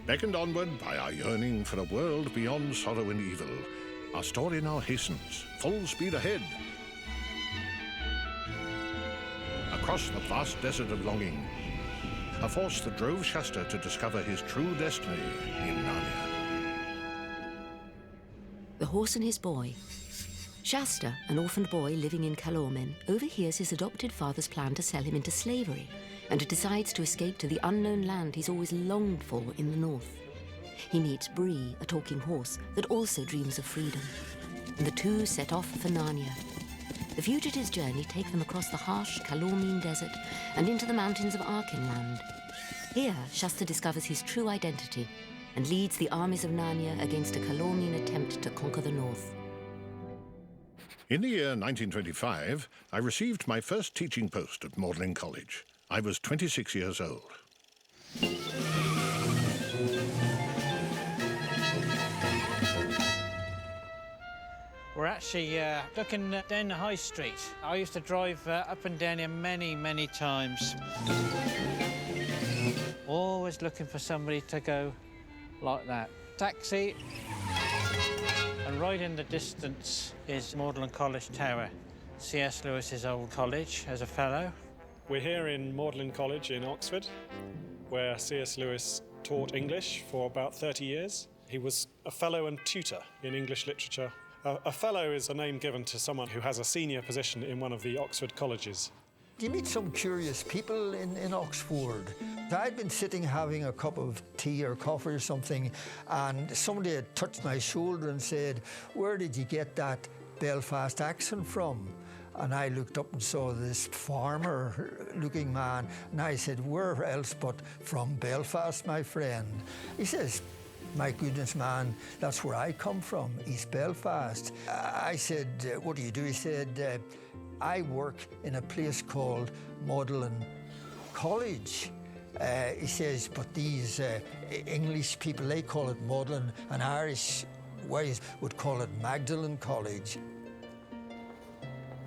Beckoned onward by our yearning for a world beyond sorrow and evil, our story now hastens, full speed ahead. Across the vast desert of longing, a force that drove Shasta to discover his true destiny in Narnia. The Horse and His Boy. Shasta, an orphaned boy living in Calormen, overhears his adopted father's plan to sell him into slavery and decides to escape to the unknown land he's always longed for in the north. He meets Bree, a talking horse that also dreams of freedom, and the two set off for Narnia. The fugitives' journey takes them across the harsh Calormen desert and into the mountains of Archenland. Here, Shasta discovers his true identity and leads the armies of Narnia against a Calormen attempt to conquer the north. In the year 1925, I received my first teaching post at Magdalen College. I was 26 years old. We're actually looking down the high street. I used to drive up and down here many, many times. Always looking for somebody to go like that. Taxi. And right in the distance is Magdalen College Tower, C.S. Lewis's old college as a fellow. We're here in Magdalen College in Oxford, where C.S. Lewis taught English for about 30 years. He was a fellow and tutor in English literature. A fellow is a name given to someone who has a senior position in one of the Oxford colleges. You meet some curious people in Oxford. I'd been sitting having a cup of tea or coffee or something, and somebody had touched my shoulder and said, "Where did you get that Belfast accent from?" And I looked up and saw this farmer-looking man, and I said, "Where else but from Belfast, my friend?" He says, "My goodness, man, that's where I come from, East Belfast." I said, "What do you do?" He said, "I work in a place called Magdalen College." He says, "But these English people, they call it Magdalen, and Irish ways would call it Magdalen College."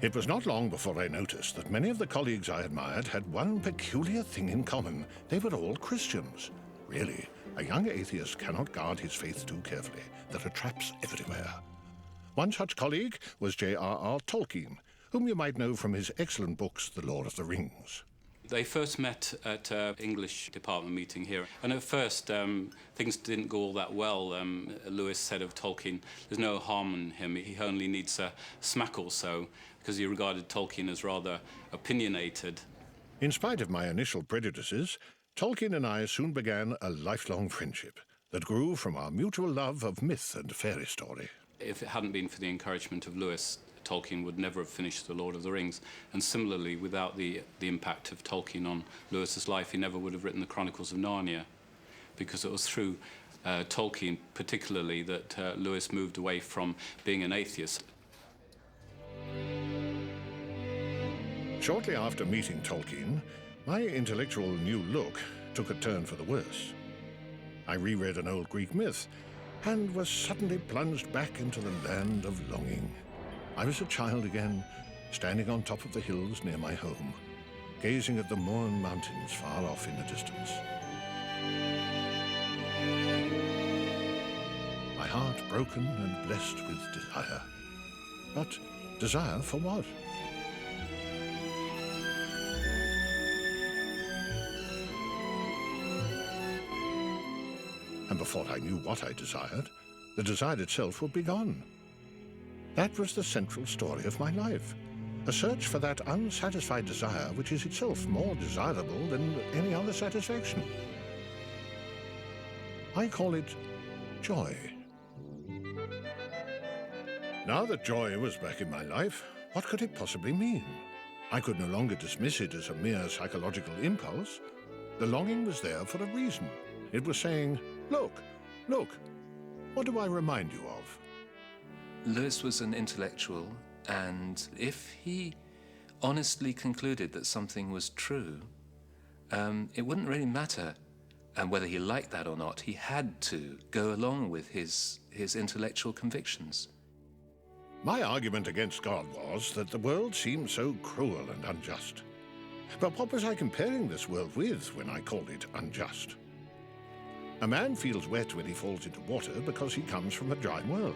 It was not long before I noticed that many of the colleagues I admired had one peculiar thing in common. They were all Christians. Really, a young atheist cannot guard his faith too carefully. There are traps everywhere. One such colleague was J.R.R. Tolkien, whom you might know from his excellent books, The Lord of the Rings. They first met at an English department meeting here, and at first things didn't go all that well. Lewis said of Tolkien, "There's no harm in him, he only needs a smack or so," because he regarded Tolkien as rather opinionated. In spite of my initial prejudices, Tolkien and I soon began a lifelong friendship that grew from our mutual love of myth and fairy story. If it hadn't been for the encouragement of Lewis, Tolkien would never have finished The Lord of the Rings. And similarly, without the impact of Tolkien on Lewis's life, he never would have written the Chronicles of Narnia, because it was through Tolkien particularly that Lewis moved away from being an atheist. Shortly after meeting Tolkien, my intellectual new look took a turn for the worse. I reread an old Greek myth and was suddenly plunged back into the land of longing. I was a child again, standing on top of the hills near my home, gazing at the Mourne Mountains far off in the distance. My heart broken and blessed with desire. But desire for what? And before I knew what I desired, the desire itself would be gone. That was the central story of my life, a search for that unsatisfied desire which is itself more desirable than any other satisfaction. I call it joy. Now that joy was back in my life, what could it possibly mean? I could no longer dismiss it as a mere psychological impulse. The longing was there for a reason. It was saying, "Look, look, what do I remind you of?" Lewis was an intellectual, and if he honestly concluded that something was true, it wouldn't really matter whether he liked that or not. He had to go along with his intellectual convictions. My argument against God was that the world seemed so cruel and unjust. But what was I comparing this world with when I called it unjust? A man feels wet when he falls into water because he comes from a dry world.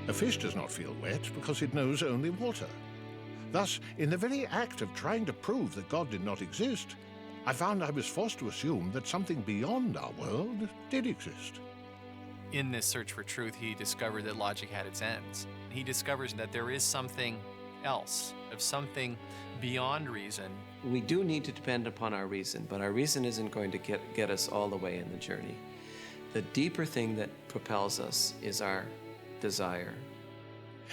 A fish does not feel wet because it knows only water. Thus, in the very act of trying to prove that God did not exist, I found I was forced to assume that something beyond our world did exist. In this search for truth, he discovered that logic had its ends. He discovers that there is something else, of something beyond reason. We do need to depend upon our reason, but our reason isn't going to get us all the way in the journey. The deeper thing that propels us is our desire.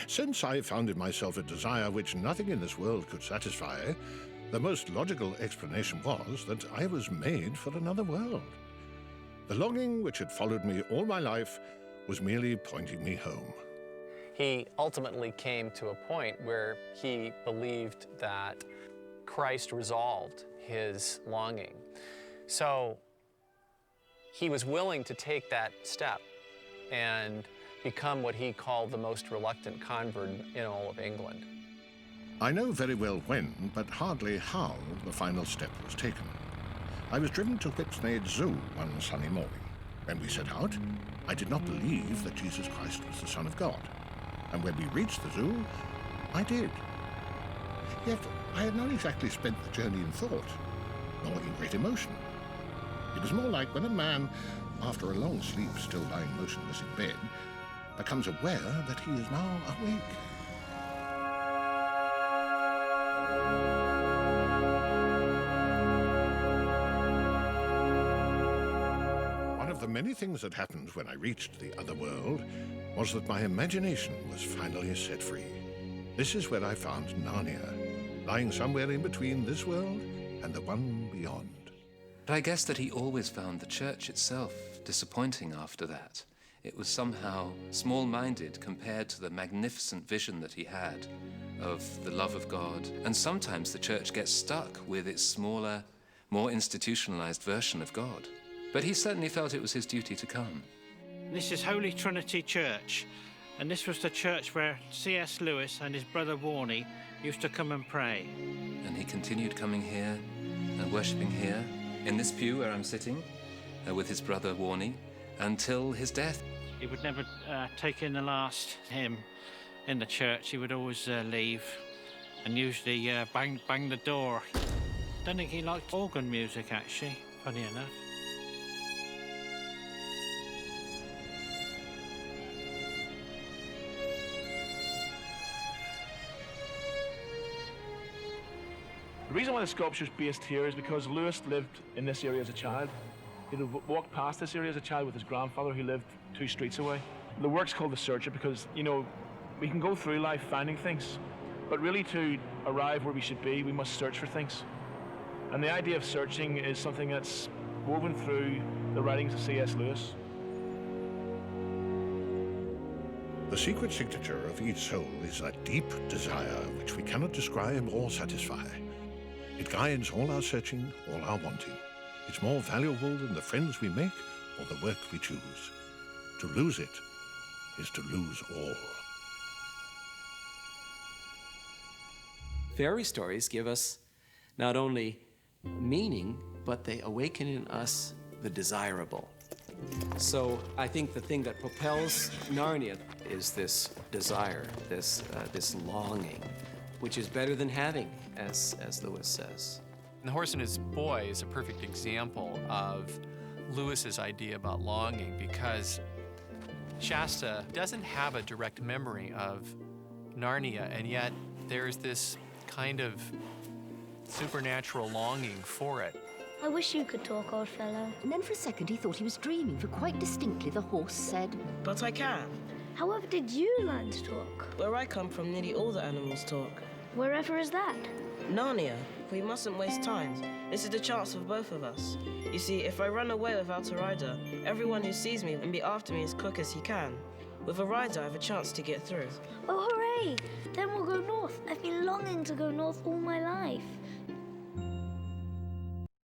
Since I found in myself a desire which nothing in this world could satisfy, the most logical explanation was that I was made for another world. The longing which had followed me all my life was merely pointing me home. He ultimately came to a point where he believed that Christ resolved his longing. So he was willing to take that step and become what he called the most reluctant convert in all of England. I know very well when, but hardly how, the final step was taken. I was driven to Whipsnade Zoo one sunny morning. When we set out, I did not believe that Jesus Christ was the Son of God. And when we reached the zoo, I did. Yet I had not exactly spent the journey in thought, nor in great emotion. It was more like when a man, after a long sleep still lying motionless in bed, becomes aware that he is now awake. One of the many things that happened when I reached the other world was that my imagination was finally set free. This is where I found Narnia, lying somewhere in between this world and the one beyond. But I guess that he always found the church itself disappointing after that. It was somehow small-minded compared to the magnificent vision that he had of the love of God. And sometimes the church gets stuck with its smaller, more institutionalized version of God. But he certainly felt it was his duty to come. This is Holy Trinity Church, and this was the church where C.S. Lewis and his brother Warnie used to come and pray. And he continued coming here and worshipping here, in this pew where I'm sitting, with his brother Warnie, until his death. He would never take in the last hymn in the church. He would always leave and usually bang the door. Don't think he liked organ music, actually, funny enough. The reason why the sculpture's based here is because Lewis lived in this area as a child. He'd walked past this area as a child with his grandfather who lived 2 streets away. The work's called The Searcher because, you know, we can go through life finding things, but really to arrive where we should be, we must search for things. And the idea of searching is something that's woven through the writings of C.S. Lewis. The secret signature of each soul is a deep desire which we cannot describe or satisfy. It guides all our searching, all our wanting. It's more valuable than the friends we make or the work we choose. To lose it is to lose all. Fairy stories give us not only meaning, but they awaken in us the desirable. So I think the thing that propels Narnia is this desire, this longing, which is better than having, as Lewis says. The Horse and His Boy is a perfect example of Lewis's idea about longing, because Shasta doesn't have a direct memory of Narnia, and yet there's this kind of supernatural longing for it. I wish you could talk, old fellow. And then for a second he thought he was dreaming, for quite distinctly the horse said, "But I can." However did you learn to talk? Where I come from, nearly all the animals talk. Wherever is that? Narnia. We mustn't waste time. This is the chance for both of us. You see, if I run away without a rider, everyone who sees me will be after me as quick as he can. With a rider, I have a chance to get through. Oh, hooray! Then we'll go north. I've been longing to go north all my life.